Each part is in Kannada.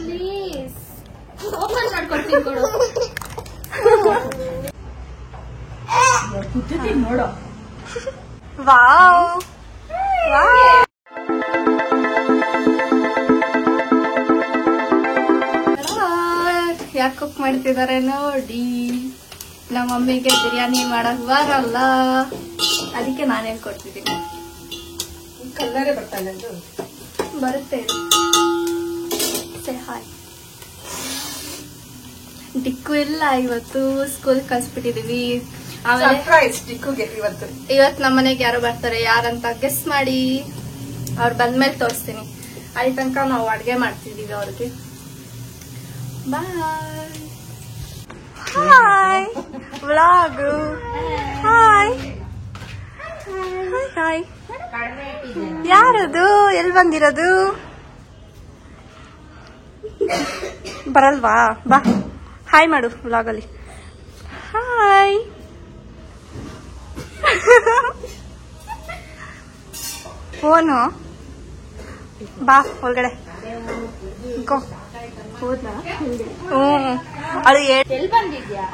ಪ್ಲೀಸ್ ಓಪನ್ ಮಾಡ್ಕೊಡ್ತೀನಿ ಕೊಡು. ನೋಡು. ವಾವ್ ಯಾಕೆ ಕುಕ್ ಮಾಡ್ತಿದ್ದಾರೆ ನೋಡಿ. ನಮ್ಮ ಮಮ್ಮಿಗೆ ಬಿರಿಯಾನಿ ಮಾಡಕ್ ಬರಲ್ಲ, ಅದಕ್ಕೆ ನಾನು ಹೇಳ್ಕೊಡ್ತಿದ್ದೀನಿ. ಕಲ್ಲರೇ ಬರ್ತಾನೆ ಬರುತ್ತೆ. ಹಾಯ್. ಡಿಕ್ಕು ಇಲ್ಲ, ಇವತ್ತು ಸ್ಕೂಲ್ ಕಳ್ಸ್ಬಿಟ್ಟಿದೀವಿ. ಇವತ್ತು ನಮ್ಮನೆಗೆ ಯಾರು ಬರ್ತಾರೆ, ಯಾರಂತ ಗೆಸ್ ಮಾಡಿ. ಅವ್ರು ಬಂದ್ಮೇಲೆ ತೋರಿಸ್ತೀನಿ. ಅಲ್ಲಿ ತನಕ ನಾವು ಅಡ್ಗೆ ಮಾಡ್ತಿದೀವಿ ಅವ್ರಿಗೆ. Bye. Hi vlog. Hi hi. ಯಾರದು? ಎಲ್ಲಿ ಬಂದಿರೋದು? ಬರಲ್ವಾ? ಬಾ ಹಾಯ್ ಮಾಡು ವ್ಲಾಗಲ್ಲಿ. ಹಾಯ್. ಫೋನು ಬಾ ಒಳಗಡೆ. ಹೋದ್ಲಾ? ಅದು ಎಲ್ಲಿ ಬಂದಿದ್ಯಾ?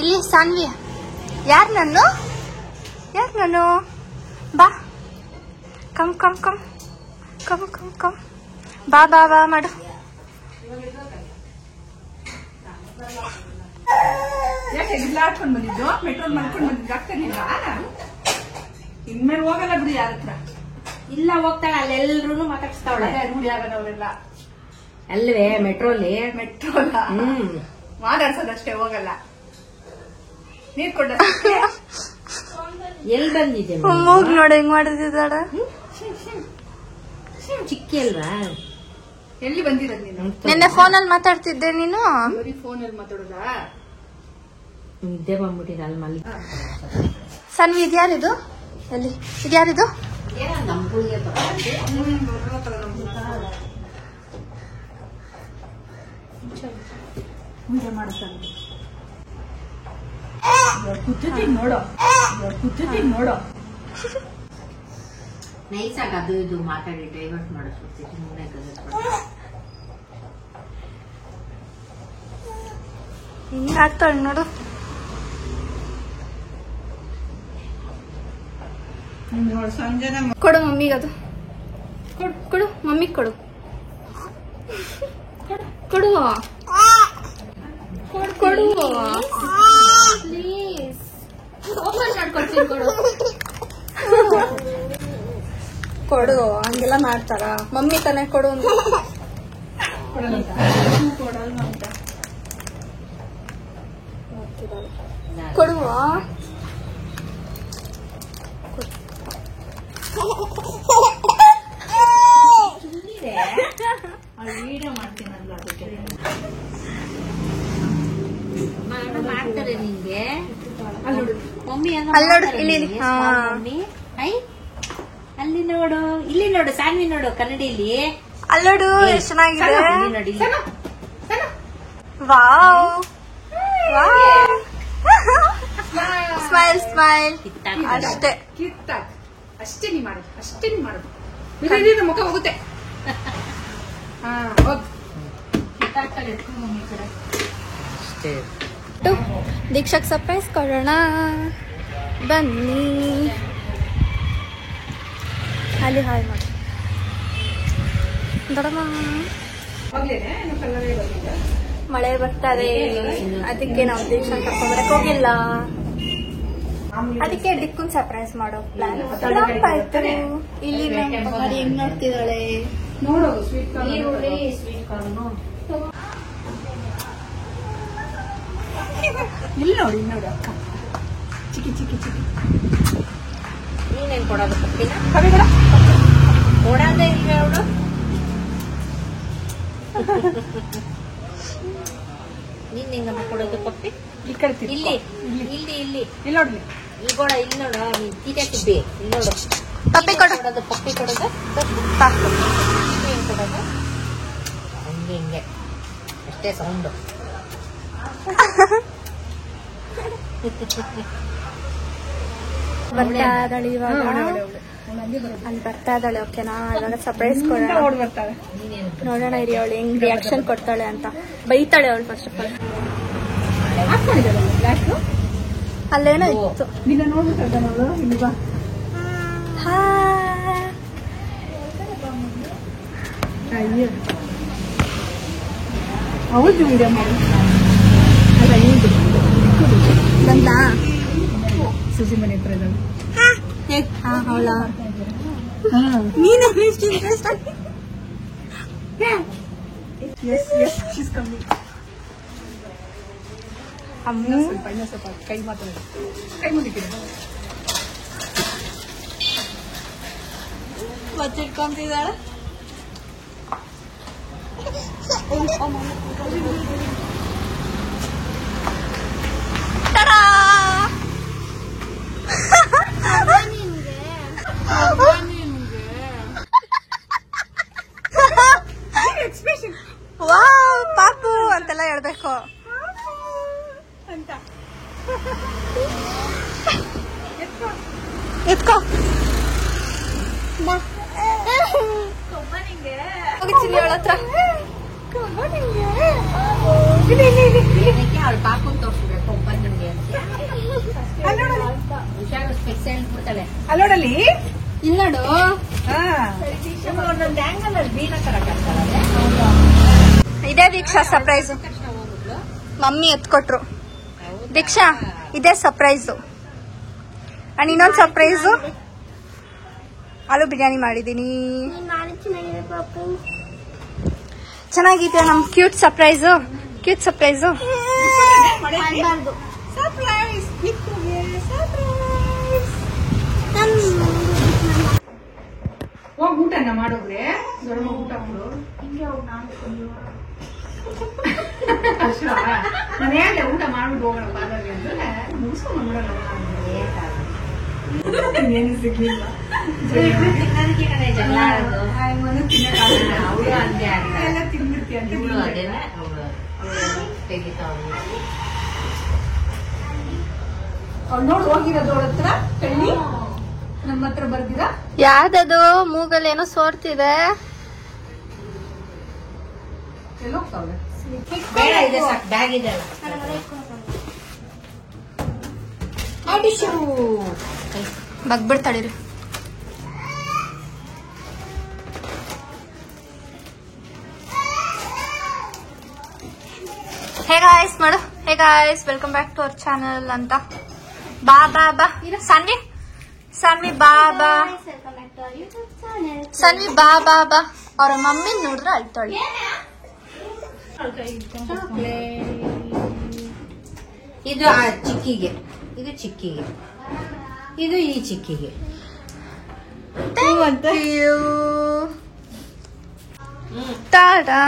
ಇಲ್ಲಿ ಸಾನ್ವಿ. ಯಾರು ನಾನು? ಬಾ come come come come come come. ಬಾ ಬಾ ಬಾ ಮಾಡು. ಆಡ್ಕೊಂಡ್ ಬಂದಿದ್ದು ಪೆಟ್ರೋಲ್ ಮಾಡ್ಕೊಂಡ್ ಬಂದಿದ್ದು ಆಗ್ತಾನಿಲ್ಲ. ಇನ್ಮೇಲೆ ಹೋಗಲ್ಲ ಬಿಡಿ ಯಾರ ಹತ್ರ. ಇಲ್ಲ ಹೋಗ್ತಾಳೆ, ಅಲ್ಲೆಲ್ರು ಮಾತಾಡ್ಸ್ತಾವಳೆ. ರೂಢಿ ಆಗೋದವರೆಲ್ಲ ಅಲ್ವೇ ಮೆಟ್ರೋಲಿ ಮಾತಾಡ್ಸೋದಷ್ಟೇ, ಹೋಗಲ್ಲ. ನೀರ್ ಕೊಡ. ಎಲ್ಲಿ ಬಂದಿದ್ದೆ? ಮೂಗ್ ನೋಡು ಹೆಂಗ್ ಮಾಡಿದಾಳ. ಚಿಕ್ಕಿ ಅಲ್ವಾ? ಎಲ್ಲಿ ಬಂದಿರೋದು ನೀನು? ನಿನ್ನೆ ಫೋನಲ್ಲಿ ಮಾತಾಡ್ತಿದ್ದೆ ನೀನು. ಬರೀ ಫೋನಲ್ಲಿ ಮಾತಾಡೋದಾ? ನಿದ್ದೆ ಬಂದ್ಬಿಟ್ಟಿದೆ ಅಲ್ಲಿ ಮಲ್ಲಿ. ಸನ್ವಿ ಇದ್ಯಾರಿದು? ಎಲ್ಲಿ ಇದ್ಯಾರಿದು? ನಮ್ಗೆ ಪೂಜೆ ಮಾಡ್ತಾನೆ. ನೋಡೋ ನೈಸಾಗ ಅದು ಇದು ಮಾತಾಡಿ ಡೈವರ್ಟ್ ಮಾಡಿಸ್ಬಿಡ್ತೀವಿ. ಹಿಂಗ್ ಆಗ್ತಾಳ ನೋಡು. ಸಂಜೆನ ಕೊಡು ಮಮ್ಮಿಗದು. ಕೊಡು ಮಮ್ಮಿಗೆ ಕೊಡು. ಕೊಡು ಪ್ಲೀಸ್. ಓಪನ್ ಮಾಡ್ಕೊಡ್ತೀನಿ ಕೊಡು. ಕೊಡು. ಹಂಗೆಲ್ಲ ಮಾಡ್ತಾರ? ಮಮ್ಮಿ ತಾನೇ ಕೊಡು ಅಂತ. ಕೊಡಲ್ವ ಅಂತ ಕೊಡುವ. ವಿಡಿಯೋ ಮಾಡ್ತೀನಲ್ಲ ಅದಕ್ಕೆ ಮಾಡ್ತಾರೆ ನಿಂಗೆ. ಮಮ್ಮಿ ಅಲ್ಲೋಡು. ಇಲ್ಲಿ ಮಮ್ಮಿ ಅಲ್ಲಿ ನೋಡು, ಇಲ್ಲಿ ನೋಡು, ಸಾನ್ವಿ ನೋಡು ಕನ್ನಡಿಲಿ. ಅಲ್ಲೋಡು ಎಷ್ಟು ಚೆನ್ನಾಗಿದೆ. ನೋಡಿ ವಾವ್. Smile smile. ಅಷ್ಟೇ ಕಿತ್ತಾಕ್. ಅಷ್ಟೇ ನೀ ಮಾಡೋದು. ಬಿರಿಯಾನಿ ಮುಖ ಹೋಗುತ್ತೆ. ದೀಕ್ಷಕ್ ಸರ್ಪ್ರೈಸ್ ಕೊಡೋಣ ಬನ್ನಿ. ಅಲ್ಲಿ ಹಾಯ್ ಮಾಡಿ ದೊಡ್ಡಮ್ಮ. ಮಳೆ ಬರ್ತಾರೆ, ಅದಕ್ಕೆ ನಾವು ದೀಕ್ಷಾ ಕರ್ಕೊಂಡ್ಬರಕ್ ಹೋಗಿಲ್ಲ. ಅದಕ್ಕೆ ಡಿಕ್ಕುನ್ ಸರ್ಪ್ರೈಸ್ ಮಾಡೋ ಪ್ಲಾನ್ ಆಯ್ತು. ಇಲ್ಲಿ ನೋಡಿ ಹೆಂಗ್ ನೋಡ್ತಿದ್ದಾಳೆ. ನೋಡೋದು ಸ್ವೀಟ್ ಕಾರ್ನ್. ಇಲ್ಲಿ ನೋಡಿ ಅಕ್ಕ ಚಿಕ್ಕಿ ನೀನೇನ್ ಕೊಡೋದು ಪಪ್ಪಿನ? ಕವಿಗಳ ಕೊಡೋದೇ ಇಲ್ಲ ಅವಳು. ನೀನ್ ಹೆಂಗಮ್ಮ ಕೊಡೋದು ಪಪ್ಪಿ? ಇಲ್ಲಿ ಇಲ್ಲಿ ಇಲ್ಲಿ ಇಲ್ಲಿ ನೋಡ್ಲಿ. ಈ ಗೋಡ ಇಲ್ಲಿ ನೋಡು. ತೀಟಿದ್ದೆ ಇಲ್ಲಿ ನೋಡು. ಪಪ್ಪಿ ಕೊಡೋದು ಪಪ್ಪಿ ಕೊಡೋದು ಹೆಂಗ್ ಕೊಡೋದು? ಹಂಗೆ ಹಿಂಗೆ ಅಷ್ಟೇ ಸೌಂಡು. ಬರ್ತಾದಳಿ ಇವಾಗ. ಅಲ್ಲಿ ಬರ್ತಾ ಇದ್ದಾಳೆ. ಓಕೆನಾ, ಇವಾಗ ಸರ್ಪ್ರೈಸ್ ಕೊಡೋಣ. ಓಡ್ ಬರ್ತಾಳೆ. ನೋಡೋಣ ಇರಿ ಅವಳು ಹೆಂಗ್ ರಿಯಾಕ್ಷನ್ ಕೊಡ್ತಾಳೆ ಅಂತ. ಬೈತಾಳೆ ಅವಳು ಫಸ್ಟ್ ಆಫ್ ಆಲ್. ಹಾಕೊಂಡಿದ್ದಾಳೆ ಬ್ಲಾಕ್. ಅಲ್ಲೇನೋ ಇತ್ತು. ನಿನ್ನ ನೋಡ್ಬಿಟ್ಟ ನೋಡು. ಇಲ್ಲಿ ಬಾ. ಅಯ್ಯೋ ಹೌದು ವಿಡಿಯೋ ಮಾಡಿ. ಅಲ್ಲ ಇದು ಬಂದ ಸುಜಿ ಮನೆ ಹತ್ರ ಇದ್ದಾಳೆ. ಅವಳ ನೀನು ಸ್ವಲ್ಪ ಕೈ ಮಾತ್ರ ಕೈ ಮುಗಿತಿದೆ. ಬಚ್ಚಿಟ್ಕೊಂತಿದ್ದಾಳೆ. ಪಾಪು ಅಂತೆಲ್ಲ ಹೇಳ್ಬೇಕು ಅಂತ ಎತ್ಕೋ. ಹೋಗಿದ್ದೀನಿ ಅವಳ ಹತ್ರ. ಅವ್ಳು ಪಾಪನ್ ತೋರಿಸ್ಬೇಕು ಒಬ್ಬನಿಗೆ ಹುಷಾರು ಸ್ಪೆಕ್ಸ್ ಹೇಳ್ಬಿಡ್ತಾಳೆ. ಅಲ್ಲೋಡಲ್ಲಿ ಇಲ್ಲ ನೋಡು. ಒಂದೊಂದು ಆಂಗಲ್ ಅಲ್ಲಿ ಬೀನ ತರ ಕಾಣ್ತಾಳೆ. ಇದೇ ದೀಕ್ಷಾ ಸರ್ಪ್ರೈಸ್. ಮಮ್ಮಿ ಎತ್ಕೊಟ್ರು. ದೀಕ್ಷಾ ಇದೇ ಸರ್ಪ್ರೈಸು. ಅಂಡ್ ಇನ್ನೊಂದು ಸರ್ಪ್ರೈಸು, ಆಲೂ ಬಿರಿಯಾನಿ ಮಾಡಿದ್ದೀನಿ. ಚೆನ್ನಾಗಿದೆ ನಮ್ ಕ್ಯೂಟ್ ಸರ್ಪ್ರೈಸು. Cute surprise. ಹೋಗಿ ಊಟನ ಮಾಡೋದ್ರೆ ದೊಡ್ಡ ಊಟ ಮಾಡು. ಮನೆಯಲ್ಲೇ ಊಟ ಮಾಡ್ಬಿಟ್ಟು ಹೋಗೋಣ ಪಾರ್ಲರ್ಗೆ ಅಂದ್ರೆ ಮುಗಿಸ್ಕೊಂಡು ನೋಡೋಣ. ಏನು ಸಿಗ್ಲಿಲ್ಲ. ಎಲ್ಲ ತಿಂದ್ಬಿಡ್ತೀಯ ಅಂತ ಅವ್ಳು ನೋಡಿ ಹೋಗಿರೋದು ಅವಳ ಹತ್ರ ಕಣ್ಣಿ ನಮ್ಮ ಹತ್ರ ಬರ್ದಿರ. ಯಾವ್ದದು ಮೂಗಲ್ಲಿ ಏನೋ ಸೋರ್ತಿದೆ. ಎಲ್ಲೋಗ್ತಾವಳೆ. ಬೇಡ ಇದೆ ಸಾಕು, ಬ್ಯಾಗ್ ಇದೆ ಅಲ್ಲ. ಬಗ್ಬಿಡ್ತಾಳಿರಿ. ಹೇ ಗಾಯ್ಸ್ ಮಾಡು. Hey guys, welcome back to our channel ಅಂತ. ಬಾ ಬಾ ಬಾ ಸಾನ್ವಿ. ಸಾನ್ವಿ ಬಾ ಬಾ. ಸಾನ್ವಿ ಬಾ ಬಾ ಬಾ. ಅವ್ರ ಮಮ್ಮಿ ನೋಡಿದ್ರೆ ಅಳ್ತಾಳೆ. ಇದು ಆ ಚಿಕ್ಕಿಗೆ, ಇದು ಚಿಕ್ಕಿಗೆ, ಇದು ಈ ಚಿಕ್ಕಿಗೆ. ಟಾಡಾ.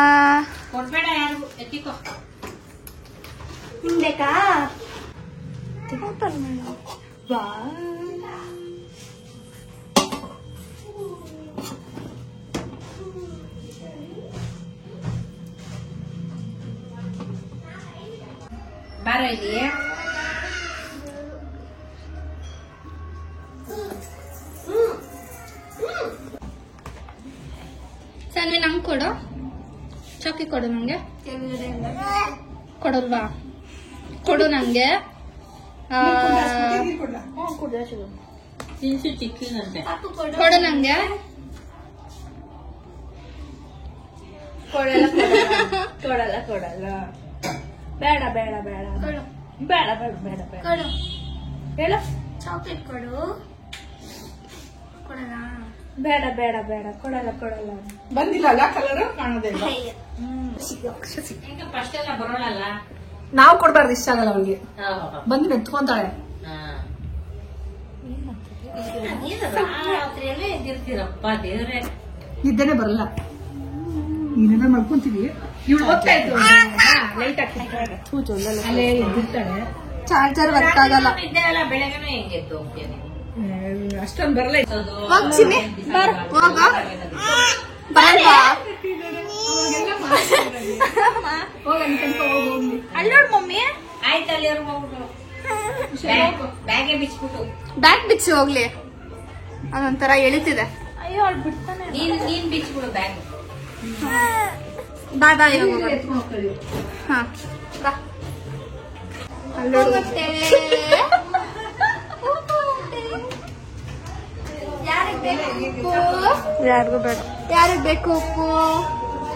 ಕೊಡ್ಬೇಡ ಯಾರು, ಎತ್ತಿಕೋ. ಬೇಕಾ? ಬಾರ ಇಲ್ಲಿ. ಸಾನ್ವಿ ನಂಗೆ ಕೊಡು. ಚಾಕಿ ಕೊಡು ನಂಗೆ. ಕೊಡಲ್ವಾ? ಕೊಡು ನಂಗೆ. ತಿನ್ಸು ಚಿಕ್ಕಿನಂತೆ. ಕೊಡು ನಂಗೆ. ಕೊಡಲ್ಲ ಕೊಡಲ್ಲ ಕೊಡಲ್ಲ. ಬೇಡ ಬೇಡ ಬೇಡ ಬೇಡ ಬೇಡ ಬೇಡ ಬೇಡ ಕೊಡು. ಹೇಳ. ಚಾಕ್ಲೇಟ್ ಕೊಡು. ಕೊಡಲ್ಲ. ಬೇಡ ಬೇಡ ಬೇಡ ಕೊಡಲ್ಲ ಕೊಡಲ್ಲ. ಬಂದಿಲ್ಲ ಅಲ್ಲ ಕಲರ್ ಕಾಣೋದೇ ಇಲ್ಲ. ಈಗ ಫಸ್ಟ್ ಎಲ್ಲ ಬರೋಳಲ್ಲ. ನಾವು ಕೊಡ್ಬಾರ್ದು, ಇಷ್ಟ ಆಗಲ್ಲ ಅವ್ಳಿಗೆ. ಬಂದು ಎತ್ಕೊಂತಾಳೆ. ರಾತ್ರಿಯಲ್ಲೇ ಎದ್ದಿರ್ತೀರಪ್ಪ ದೇವ್ರೆ. ನಿದ್ದೆನೆ ಬರಲ್ಲ. ನೀನೆಲ್ಲ ಮಾಡ್ಕೊಂತೀವಿ. ಇವಳು ಗೊತ್ತಾಯ್ತು ಲೈಟ್ ಹಾಕಿ ಅಲ್ಲೇ ಎದ್ದಿರ್ತಾಳೆ. ಚಾರ್ಜರ್ ವರ್ಕ್ ಆಗಲ್ಲ. ನಿದ್ದೆ ಎಲ್ಲ ಬೆಳಗ್ಗೆನೇ ಹೆಂಗೆ ಎದ್ದು ಹೋಗ್ತೀನಿ. ಅಷ್ಟೊಂದು ಬರಲ್ಲ. ಹೋಗ್ ಚಿನ್ನಿ, ಬರ್ ಹೋಗ. ಬರಲ್ವಾ? Allowed mummy. ಆಯ್ತು ಅಲ್ಲಿವರೆಗೂ ಹೋಗ್ಬಿಟ್ಟು ಬ್ಯಾಗೆ ಬಿಚ್ಬಿಟ್ಟು ಬ್ಯಾಗ್ ಬಿಚ್ಚಿ ಹೋಗ್ಲಿ. ಅದೊಂಥರ ಎಳಿತಿದೆ. ಅಯ್ಯೋ ಅವ್ಳು ಬಿಡ್ತಾನೆ. ನೀನ್ ಬಿಚ್ಬಿಡು ಬ್ಯಾಗ್. ಬಾ ಬಾ ಹಾ ಬಾ. ಅಲ್ಲೋಗುತ್ತೆ. ಯಾರಿಗ್ ಬೇಕು? ಯಾರಿಗೂ ಬೇಡ. ಯಾರಿಗ್ ಬೇಕು ಉಪ್ಪು?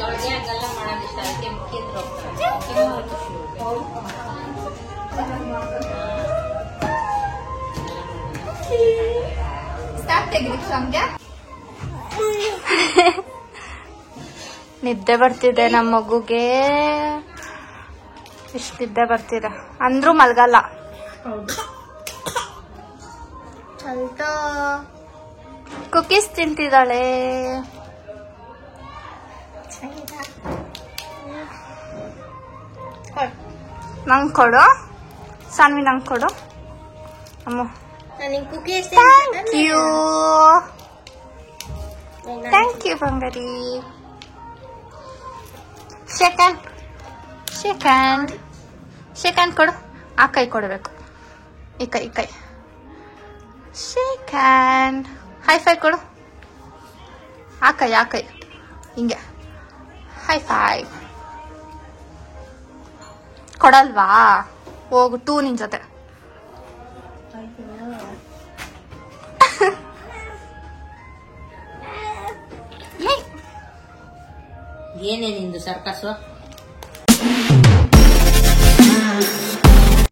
ಹಂಗೆಲ್ಲ ಮಾಡೋದು ಇಷ್ಟ. ಅದಕ್ಕೆ ಮುಖ್ಯದ್ರು ಹೋಗ್ತಾರೆ. ನಿದ್ದೆ ಬರ್ತಿದೆ ನಮ್ಮ ಮಗುಗೆ. ಇಷ್ಟ ನಿದ್ದೆ ಬರ್ತಿದೆ ಅಂದ್ರೂ ಮಲ್ಗಲ್ಲ. ಕುಕೀಸ್ ತಿಂತಿದ್ದಾಳೆ. ನಂಗೆ ಕೊಡು ಸಾನ್ವಿ, ನಂಗೆ ಕೊಡು ಅಮ್ಮ. Thank you thank you Bangari. Shake hand ಕೊಡು. ಆ ಕೈ ಕೊಡಬೇಕು. ಈ ಕೈ ಶೇಕ್ ಹ್ಯಾಂಡ್. ಹೈ-ಫೈ ಕೊಡು. ಆ ಕೈ ಹಿಂಗೆ ಹೈ-ಫೈ ಕೊಡಲ್ವಾ? ಹೋಗು ಟೂ ನಿನ್ ಜೊತೆ. ಏನೇ ನಿಂದು ಸರ್ಕಸ್ಸು?